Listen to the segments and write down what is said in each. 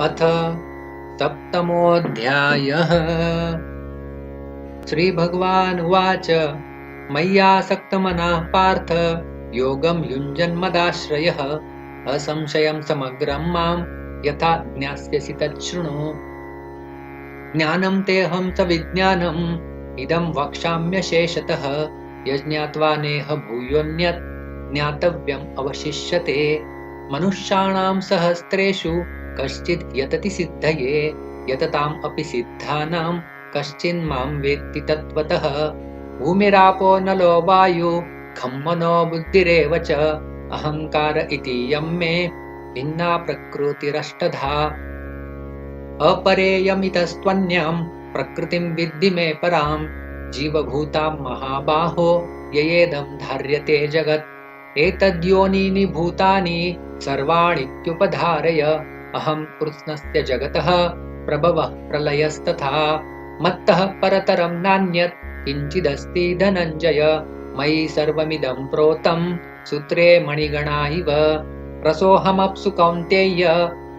अथ सप्तमोऽध्यायः। श्रीभगवानुवाच मय्यासक्तमनः पार्थ योगं युञ्जन्मदाश्रयः असंशयं समग्रं मां यथा ज्ञास्यसि तच्छृणु। ज्ञानं तेऽहं सविज्ञानम् इदं वक्ष्याम्यशेषतः यज्ञात्वा नेह भूयोऽन्यत् ज्ञातव्यम् अवशिष्यते। मनुष्याणां सहस्रेषु कश्चिद् यतति सिद्धये यतताम् अपि सिद्धानां कश्चिन्मां वेत्ति तत्त्वतः। भूमिरापो नलो वायु खं मनो बुद्धिरेव च अहङ्कार इतीयं मे भिन्ना प्रकृतिरष्टधा। अपरेयमितस्त्वन्यां प्रकृतिं विद्धि मे परां जीवभूतां महाबाहो ययेदं धार्यते जगत्। एतद्योनीनि भूतानि सर्वाणीत्युपधारय अहं कृत्स्नस्य जगतः प्रभवः प्रलयस्तथा। मत्तः परतरं नान्यत् किञ्चिदस्ति धनञ्जय मयि सर्वमिदं प्रोतं सूत्रे मणिगणा इव। रसोऽहमप्सु कौन्तेय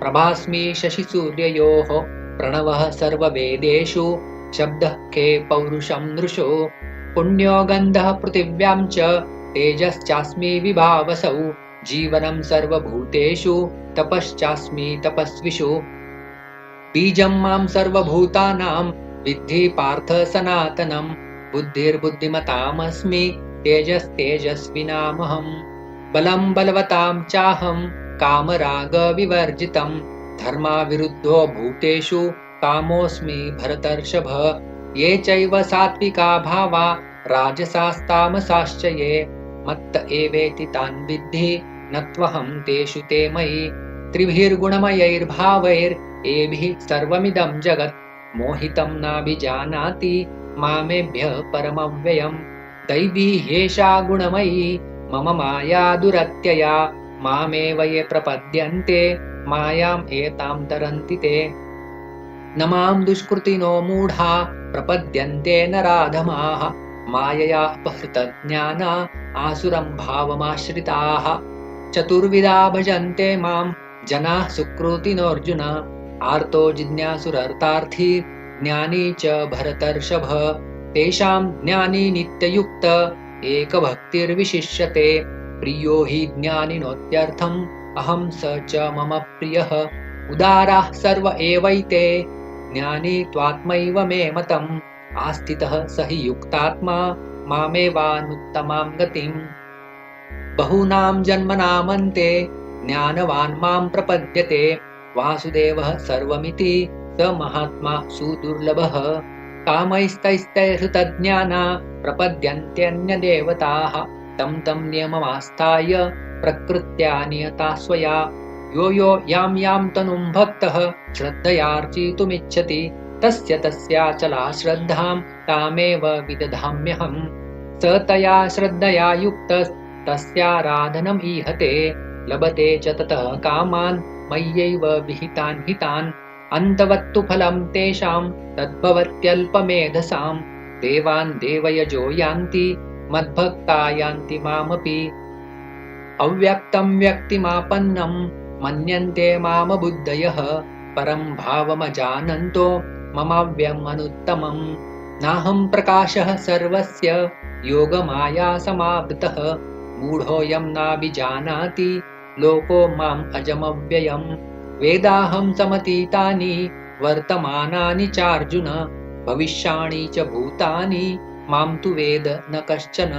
प्रभास्मि शशिसूर्ययोः प्रणवः सर्ववेदेषु शब्दः के पौरुषं नृषु। पुण्यो गन्धः पृथिव्यां च तेजश्चास्मि विभावसौ जीवनं सर्वभूतेषु तपश्चास्मि तपस्विषु। बीजं मां सर्वभूतानां विद्धि पार्थ सनातनं बुद्धिर्बुद्धिमतामस्मि तेजस्तेजस्विनामहं। बलं बलवतां चाहं कामरागविवर्जितं धर्माविरुद्धो भूतेषु कामोऽस्मि भरतर्षभ। ये चैव सात्विका भावा राजसास्तामसाश्च ये मत्त एवेति तान् विद्धि न त्वहं तेषु ते मयि। त्रिभिर्गुणमयैर्भावैरेभिः सर्वमिदं जगत् मोहितं नाभिजानाति मामेभ्यः परमव्ययम्। दैवी ह्येषा गुणमयी मम माया दुरत्यया मामेव ये प्रपद्यन्ते मायाम् एतां तरन्ति ते। न मां दुष्कृतिनो मूढा प्रपद्यन्ते नराधमाः मायया अपहृतज्ञाना आसुरं भावमाश्रिताः। चतुर्विधा भजन्ते मां जनाः सुकृतिनोऽर्जुन आर्तो जिज्ञासुरर्तार्थी ज्ञानी च भरतर्षभ। तेषां ज्ञानी नित्ययुक्त एकभक्तिर्विशिष्यते प्रियो हि ज्ञानिनोत्यर्थम् अहं स च मम प्रियः। उदाराः सर्व एवैते ज्ञानी त्वात्मैव मे मतम् आस्थितः स हि युक्तात्मा मामेवानुत्तमां गतिम्। बहूनां जन्मनामन्ते ज्ञानवान् मां प्रपद्यते वासुदेवः सर्वमिति स महात्मा सुदुर्लभः। कामैस्तैस्तैर्हृतज्ञाना प्रपद्यन्त्यन्यदेवताः तं तं नियममास्ताय प्रकृत्या नियता स्वया। यो यो यां यां तनुं भक्तः श्रद्धयार्चितुमिच्छति तस्य तस्याचला श्रद्धां तामेव विदधाम्यहम्। स तया श्रद्धया युक्तस्तस्याराधनम् ईहते लभते च ततः कामान् मय्यैव विहितान् हितान्। अन्तवत्तु फलं तेषां तद्भवत्यल्पमेधसां देवान् देवयजो यान्ति मद्भक्ता यान्ति मामपि। अव्यक्तं व्यक्तिमापन्नं मन्यन्ते मामबुद्धयः परं भावमजानन्तो ममाव्यम् अनुत्तमम्। नाहं प्रकाशः सर्वस्य योगमाया समावृतः मूढोऽयं नाभिजानाति लोको माम् अजमव्ययम्। वेदाहं समतीतानि वर्तमानानि चार्जुन भविष्याणि च भूतानि मां तु वेद न कश्चन।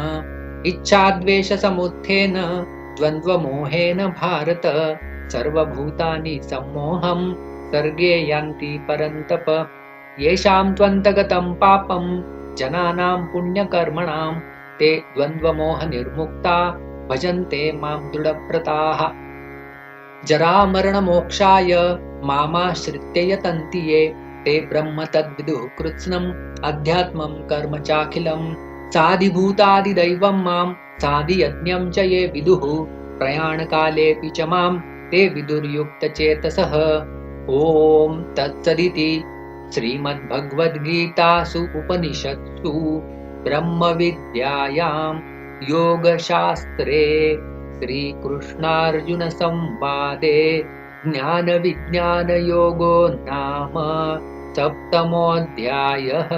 इच्छाद्वेषसमुत्थेन द्वन्द्वमोहेन भारत सर्वभूतानि सम्मोहं सर्गे यान्ति परन्तप। येषां त्वन्तगतं पापं जनानां पुण्यकर्मणां ते द्वन्द्वमोहनिर्मुक्ता भजन्ते मां दृढव्रताः। जरामरणमोक्षाय मामाश्रित्य यतन्ति ये ते ब्रह्म तद्विदुः कृत्स्नम् अध्यात्मं कर्म चाखिलम्। साधिभूतादिदैवं मां साधियज्ञं च ये विदुः प्रयाणकालेऽपि च मां ते विदुर्युक्तचेतसः। ॐ तत्सदिति श्रीमद्भगवद्गीतासु उपनिषत्सु ब्रह्मविद्यायां योगशास्त्रे श्रीकृष्णार्जुनसंवादे ज्ञानविज्ञानयोगो नाम सप्तमोऽध्यायः।